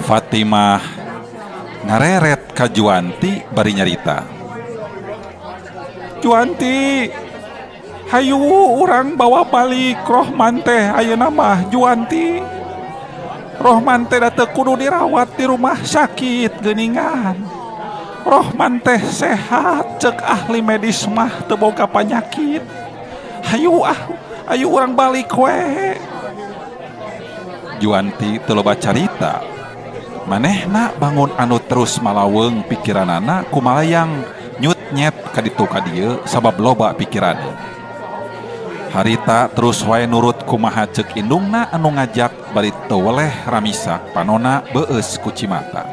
Fatimah ngareret ka Juanti bari nyarita. Juanti, hayu urang bawa balik Rohman teh ayeuna mah Juanti. Rohman teh da teu kudu dirawat di rumah sakit geuningan. Rohman teh sehat cek ahli medis mah teu boga panyakit. Hayu urang balik we. Juanti teu loba carita. Manehna bangun anu terus malaweng pikiranana kumalayang nyut-nyet ka ditu ka dieu sabab loba pikiran. Harita terus wae nurut kumaha ceuk indungna anu ngajak bari teu weleh ramisak panona beueus ku Cimata.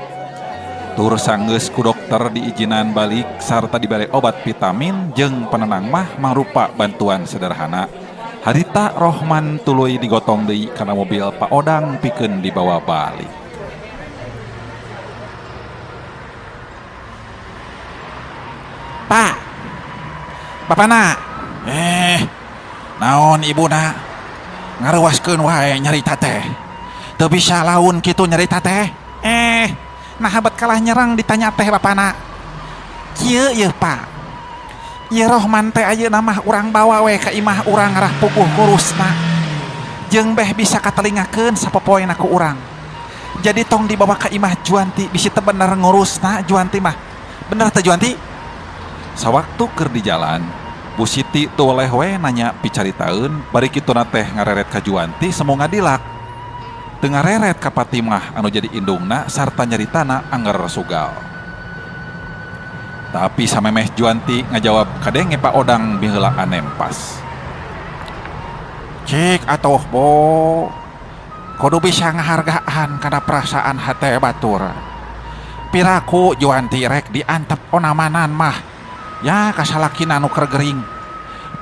Tur sanggeus ku dokter diijinan balik sarta dibere obat vitamin jeung penenang mah mangrupa bantuan sederhana. Harita Rohman tuluy digotong deui kana mobil Pak Odang pikeun dibawa balik. Pak, bapana, naon ibuna ngaruaskeun wae nyarita teh. Teu bisa laun kitu nyarita teh. Nah habat kalah nyerang ditanya teh bapana. Kieu yeuh Pak. Ieu Rohman teh ayeuna mah urang bawa we ka imah urang ngarah puguh kurusna. Jeung beh bisa katelingakeun sapopoena ku urang. Jadi tong dibawa ka imah Juanti bisi teu bener ngurusna Juanti mah. Bener teh Juanti? Sawaktu keur di jalan, Bu Siti teu weleh we nanya picaritaeun bari kituna teh ngareret ka Juanti semu ngadilak. Teu ngareret ka Fatimah anu jadi indungna sarta nyaritana angger sugal. Tapi samemeh Juanti ngajawab kadenge Pak Odang biheulaan nempas. Cik atuh Bo, kudu bisa ngahargaan kana perasaan hate batur. Piraku Juanti rek diantep onamanan mah. Ya kasalakina anu keur gering.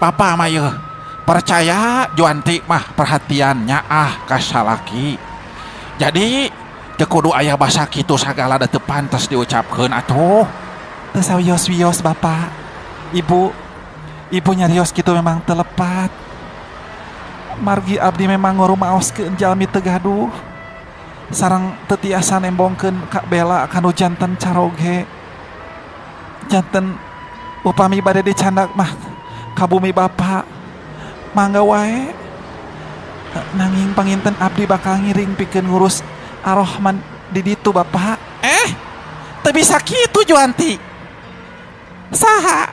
Papa mah yeuh percaya Juanti mah perhatian nyaah kasalaki. Jadi teu kudu aya basa kitu sagala da teu pantes diucapkeun atuh. Teu sawios-wios Bapak. Ibu nyarios kitu memang teu lepat. Margi abdi memang ngurumaoskeun jalmi teu gaduh. Sareng teu tiasa nembongkeun ka Bella kanu janten caroge. Janten upami bade dicandak mah ka bumi Bapak mangga wae. Nanging panginten abdi bakal ngiring pikeun ngurus Rohman di ditu Bapak. Teu bisa kitu Juanti. Saha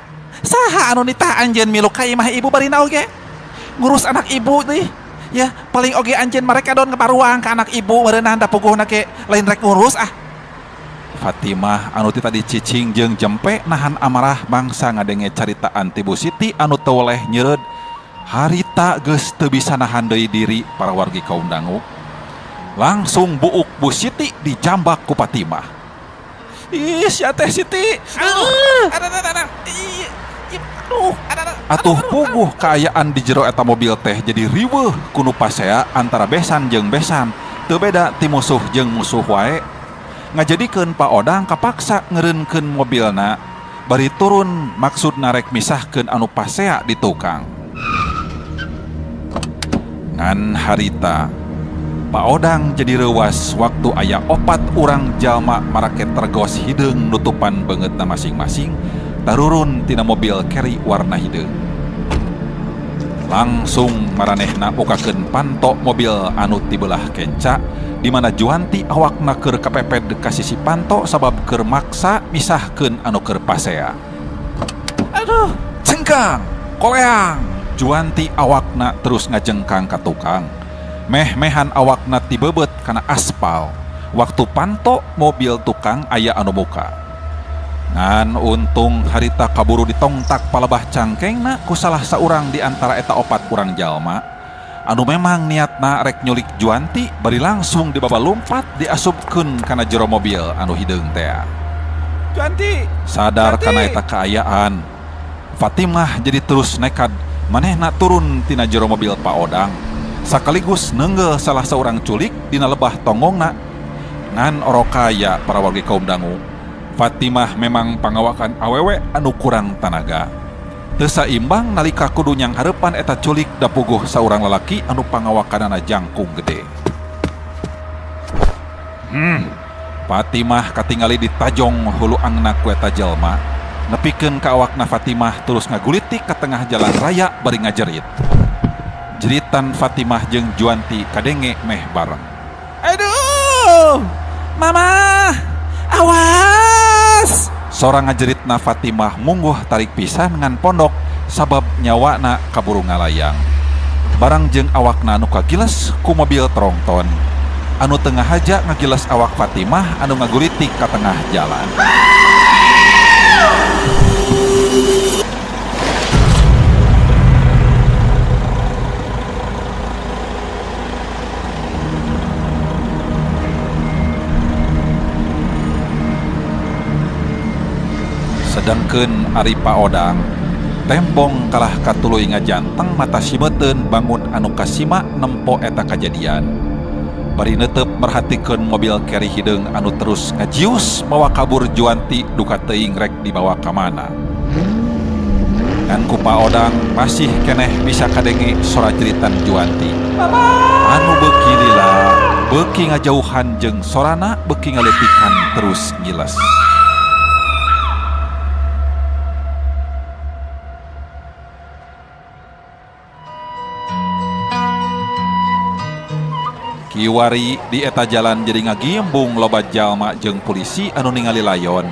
anu nitah anjeun milu ka imah ibu barina oge ngurus anak ibu deui. Ya paling oge anjeun mereka don ngaparuang ka anak ibu meureunna da puguhna ke lain rek ngurus ah. Fatimah anu ti tadi cicing jeung jempe nahan amarah bangsa ngadenge caritaan ti Bu Siti anu teu weleh nyeureud. Harita geus teu bisa nahan deui diri para wargi kaum dangu. Langsung buuk Bu Siti dijambak ku Fatimah. Ih sia teh Siti. Atuh puguh kaayaan di jero eta mobil teh jadi riweuh ku nu pasea antara besan jeung besan. Teu beda ti musuh jeung musuh wae. Ngajadikeun Pak Odang kapaksa ngeureunkeun mobilna bari turun maksudna rek misahkeun anu pasea di tukang. Ngan harita Pak Odang jadi reuwas waktu aya 4 urang jalma marake tergos hideung nutupan beungeutna masing-masing tarurun tina mobil carry warna hideung. Langsung maranehna ukakeun panto mobil anu ti beulah kenca di mana Juanti awakna keur kapepet ka sisi panto sabab keur maksa misahkeun anu keur pasea. Aduh, cengkang, koleang. Juanti awakna terus ngajengkang ka tukang. Meh-mehan awakna ti beubet kana aspal. Waktu panto mobil tukang aya anu muka. Ngan untung harita kaburu ditongtak palebah cangkengna ku salah saurang di antara eta 4 urang jalma anu memang niatna rek nyulik Juanti bari langsung dibaba lompat diasupkeun kana jero mobil anu hideung teh. Juanti sadar kana eta kaayaan. Fatimah jadi terus nekad manehna turun tina jero mobil Pak Odang sakaligus neunggel salah seorang culik dina lebah tonggongna. Ngan orokaya para wargi kaum dangu, Fatimah memang pangawakan awewe anu kurang tanaga. Teu saimbang nalika kudu nyang hareupan eta culik da puguh saurang lalaki anu pangawakanana jangkung gede. Fatimah katingali di tajong hulu angna ku eta jelma, nepikeun ka awakna Fatimah terus ngagulitik ka tengah jalan raya bari ngajerit. Jeritan Fatimah jeung Juanti kadenge meh bareng. Aduh, mama, awas! Sorang ngajeritna Fatimah mungguh tarik pisan ngan pondok sabab nyawana kaburu ngalayang. Barang jeung awakna anu kagiles ku mobil tronton. Anu tengah haja ngagiles awak Fatimah anu ngaguritik ka tengah jalan. Sedangkeun ari paodang tembong kalah katuluy ngajanteng mata simeteun bangun anu kasima nempo eta kajadian. Bari netep merhatikeun mobil keri hideung anu terus ngajius mawa kabur Juanti duka teuing rek dibawa ka mana. Ngan ku paodang masih keneh bisa kadenge sora jeritan Juanti. Anu beuki lila, beuki ngajauhan jeung sorana beuki ngaletikan terus ngiles. Kiwari di eta jalan jadi ngagiembung loba jalma jeung polisi anu ningali layon.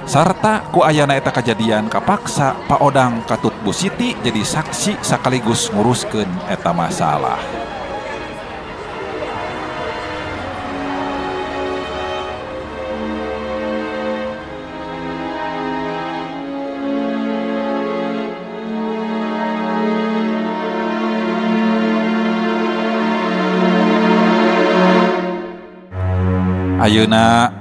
Sarta ku ayana eta kejadian kapaksa paodang Katut Bu Siti jadi saksi sakaligus nguruskeun eta masalah. Ayeuna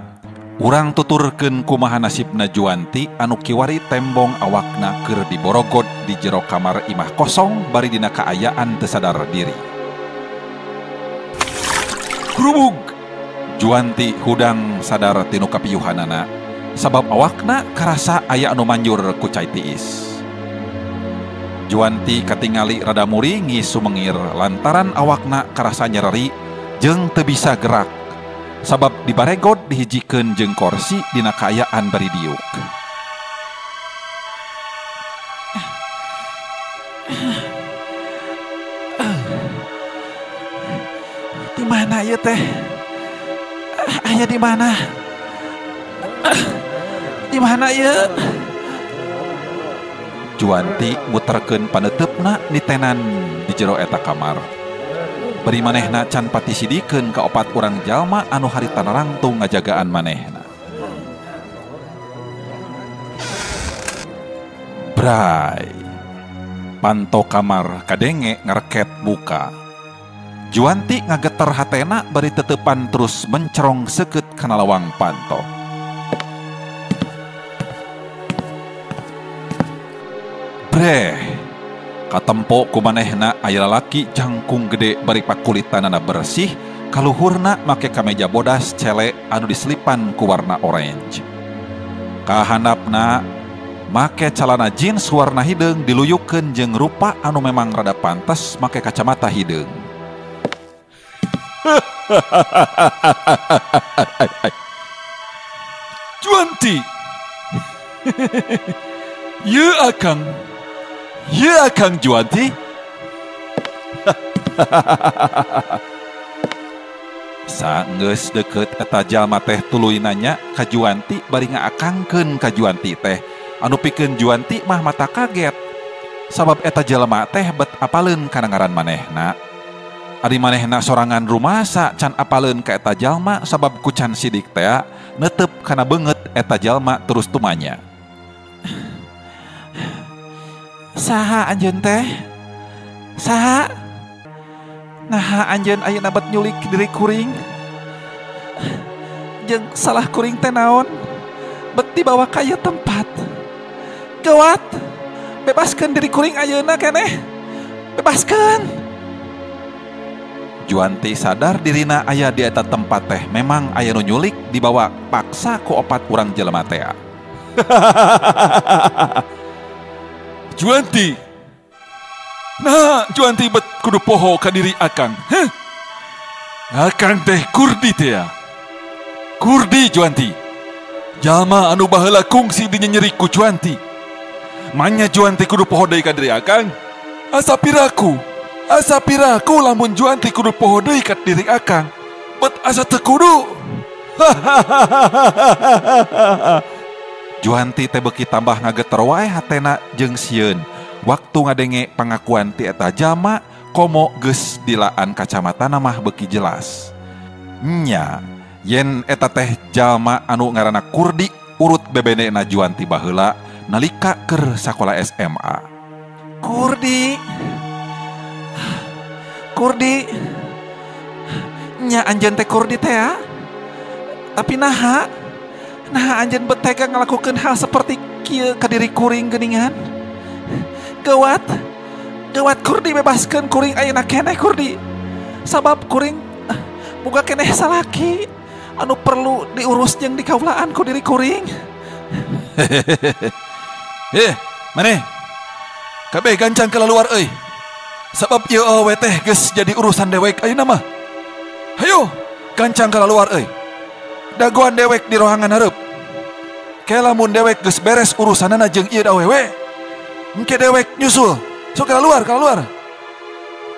urang tuturkeun kumaha nasibna Juanti anu kiwari tembong awakna keur diborogod di jero kamar imah kosong bari dina kaayaan teu sadar diri. Grubug! Juanti hudang sadar tinu kapiyuhanana sabab awakna karasa aya anu manjur ku cai tiis. Juanti katingali rada muringi sumengir lantaran awakna karasa nyereri jeung teu bisa gerak. Sabab dibaregod dihijikeun jeung kursi dina kaayaan bari diuk. Di mana ieu teh? Aya di mana? Di mana ieu? Juanti muterkeun paneutepna nitenan di jero eta kamar. Bari manehna can pati sidikeun ka opat urang jalma anu harita narangtung ngajagaan manehna. Bray. Panto kamar kadenge ngereket buka. Juanti ngageter hatena bari tetepan terus mencerong seukeut kana lawang panto. Breh. Katempo ku manehna aya lalaki jangkung gede bari pakulitanana bersih, kaluhurna make kameja bodas cele anu diselipan ku warna orange. Kahandapna make calana jeans warna hideung diluyukeun jeung rupa anu memang rada pantes make kacamata hideung. Juanti. Ye akang. Ya Kang Juanti. Saenggeus deukeut eta jalma teh tuluy nanya ka Juanti bari ngaakangkeun ka Juanti teh anu pikeun Juanti mah mata kaget sabab eta jalma teh bet apaleun kana ngaran manehna. Ari manehna sorangan rumasa can apaleun ka eta jalma sabab ku can sidik teh neuteup kana beungeut eta jalma terus tumanya. Saha anjeun teh? Saha? Naha anjeun ayeuna bet nyulik diri kuring? Jeung salah kuring teh naon? Bet dibawa ka ieu tempat. Gawat. Bebaskeun diri kuring ayeuna keneh. Bebaskeun. Juanti sadar dirina aya di eta tempat teh memang aya nu nyulik dibawa paksa ku opat urang jelema teh. Juanti. Nah, Juanti bet kudu poho ka diri akang. Akang teh kurdi teh. Kurdi Juanti, jalma anu baheula kungsi dinyeri ku Juanti. Manya Juanti kudu poho deui ka diri akang. Asa piraku lamun Juanti kudu poho deui ka diri akang. Bet asa teu kudu. Juanti teh beuki tambah ngageter wae hatena jeung sieun. Waktu ngadenge pangakuan ti eta jalma, komo geus dilaan kacamata mah beuki jelas. Nya, yen eta teh jalma anu ngaranna Kurdi urut bebenena Juanti baheula nalika keur sakola SMA. Kurdi, nya anjeun teh Kurdi teh ya. Tapi naha anjeun betega ngalakukeun hal seperti kieu ka diri kuring geuningan. Gawat Kurdi, bebaskeun kuring ayeuna keneh Kurdi. Sabab kuring boga keneh salaki anu perlu diurus jeung dikaulaan ku diri kuring. Maneh kabeh gancang ka luar euy. Sabab ieu awewe teh geus jadi urusan dewek ayeuna mah. Hayo gancang ka luar euy. Dagoan dewek di rohangan hareup. Ke lamun dewek geus beres urusanana jeung ieu awewe, engke dewek nyusul. Sok ka luar.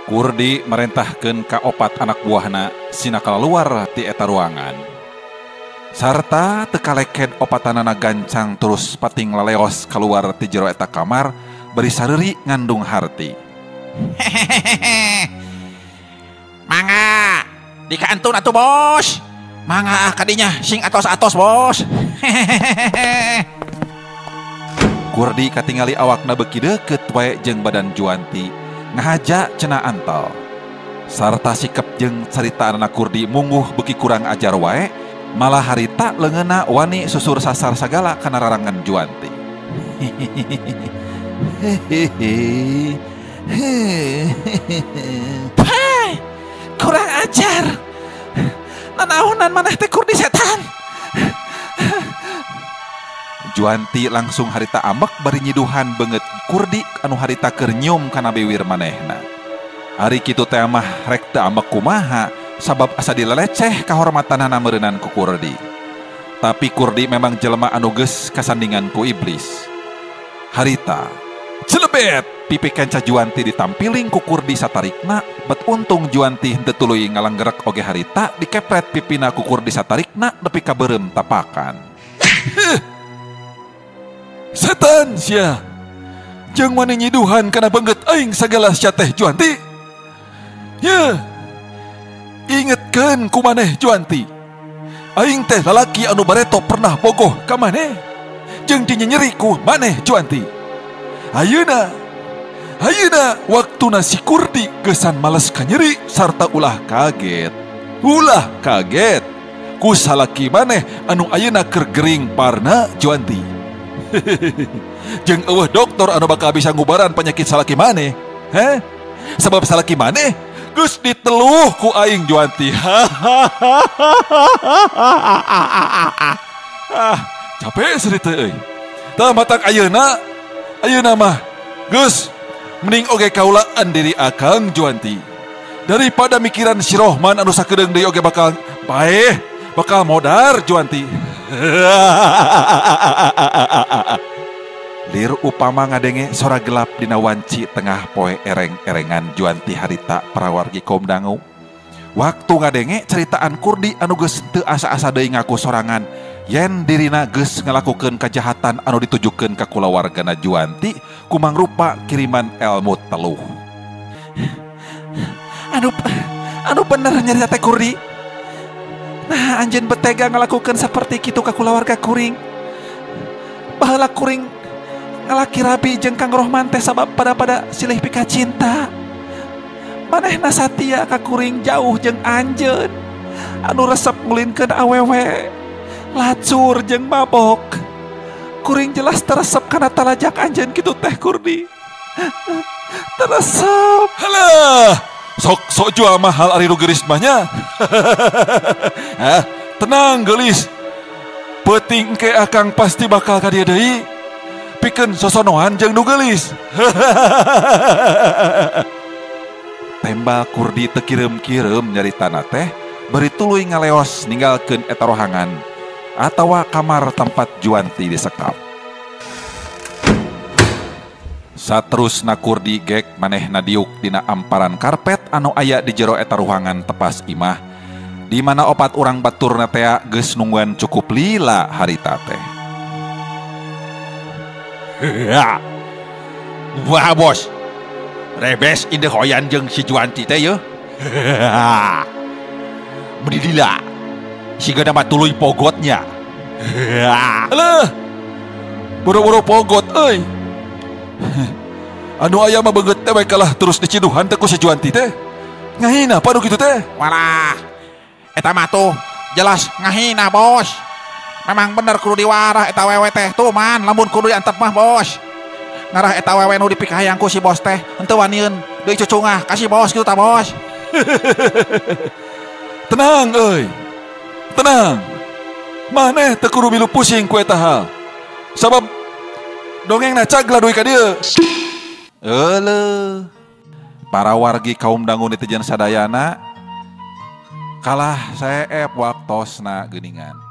Kurdi merentahkeun ka opat anak buahna sina kaluar ti eta ruangan. Sarta teu kaleked opatanana gancang terus pating laleos keluar ti jero eta kamar beri sareuri ngandung harti. Mangga dikaantun atuh bos. Mangga kadinya sing atos-atos bos. Kurdi katingali awakna beuki deukeut wae jeung badan Juanti, ngahaja cenah antol. Sarta sikep jeung carita anak Kurdi mungguh beuki kurang ajar wae, malah harita leungeunna wani susur sasar sagala kana rarangan Juanti. Hai, kurang ajar. Nanaonan maneh teh Kurdi setan. Juanti langsung harita ambek bari nyiduhan beungeut Kurdi anu harita keur nyium kana bibir manehna. Ari kitu teh mah rek teu ambek kumaha sabab asa dileleceh kahormatanana meureunnan ku Kurdi. Tapi Kurdi memang jelema anu geus kasandingan ku iblis. Harita celebet pipi kenca Juanti ditampiling ku Kurdi satarikna, bet untung Juanti henteu tuluy ngalanggerek oge harita dikepret pipina ku Kurdi satarikna nepi ka beureum tapakan. Setan sia, jeung wani nyiduhan kana beungeut aing sagala sia teh Juanti. Ya, ingetkeun ku maneh Juanti, aing teh lalaki anu bareto pernah bogoh ka maneh, jeung dinyeri ku maneh Juanti. Ayeuna waktuna si Kurdi geusan males kanyeri sarta ulah kaget ku salaki maneh anu ayeuna keur gering parna Juanti. Jeung eueuh dokter anu bakal bisa ngubaran penyakit salaki maneh. Sebab salaki maneh geus diteluh ku aing Juanti. Capek cerita euy. Tah matak ayeuna mah geus mending oge kaulaan diri akang Juanti. Daripada mikiran si Rohman anu sakedeung deui oge bakal modar Juanti. Lir upama ngadenge sora gelap dina wanci tengah poe ereng-erengan Juanti harita parawargi kaum dangu. Waktu ngadenge ceritaan Kurdi anu geus teu asa-asa deui ngaku sorangan yen dirina geus ngalakukeun kajahatan anu ditujukeun ka kulawargana Juanti ku mangrupa kiriman ilmu teluh. Anu bener nyarita teh Kurdi. Nah anjeun betega ngalakukeun saperti kitu ka kulawarga kuring. Baheula kuring ngalaki rabi jeung Kang Rohman teh sabab pada silih pika cinta. Manehna satia ka kuring jauh jeung anjeun anu resep ngulinkeun awewe, lacur jeung mabok. Kuring jelas teresep kana talajak anjeun kitu teh Kurdi. Teresep. Halah, sok jual mahal ari nu geulis mah nya. Tenang geulis. Peuting ke akang pasti bakal ka dieu deui. Pikeun sosonohan jeung nu geulis. Tembal Kurdi teu kireum-kireum nyaritana teh beri tuluy ngaleos ninggalkeun eta rohangan atawa kamar tempat Juanti disekap. Saterusna Kurdi gek manehna diuk dina amparan karpet anu aya di jero eta ruangan tepas imah, di mana opat urang baturna teh geus nungguan cukup lila harita teh. Wah bos, rebes inde hoyan jeung si Juanti teh yeuh. Mendidila, siga nama tuluy pogotnya. Alah, boro-boro pogot euy. Anu aya mah beungeut teh kalah terus diciduhan teh ku si Juanti teh. Ngahina panu kitu teh. Walah, eta mah tuh jelas ngahina bos. Memang bener kudu diwarah eta wewe teh tuh man, lamun kudu diantep mah bos. Ngarah eta wewe nu dipikahayang ku si bos teh henteu waniun deui cucungah kasih bos kitu tah bos. Tenang euy. Tenang. Maneh teu kudu milu pusing ku eta hal. Sabab dongengna cagla duy ka dieu. Euleuh. Para wargi kaum dangu netizen sadayana kalah saeep waktosna geuningan.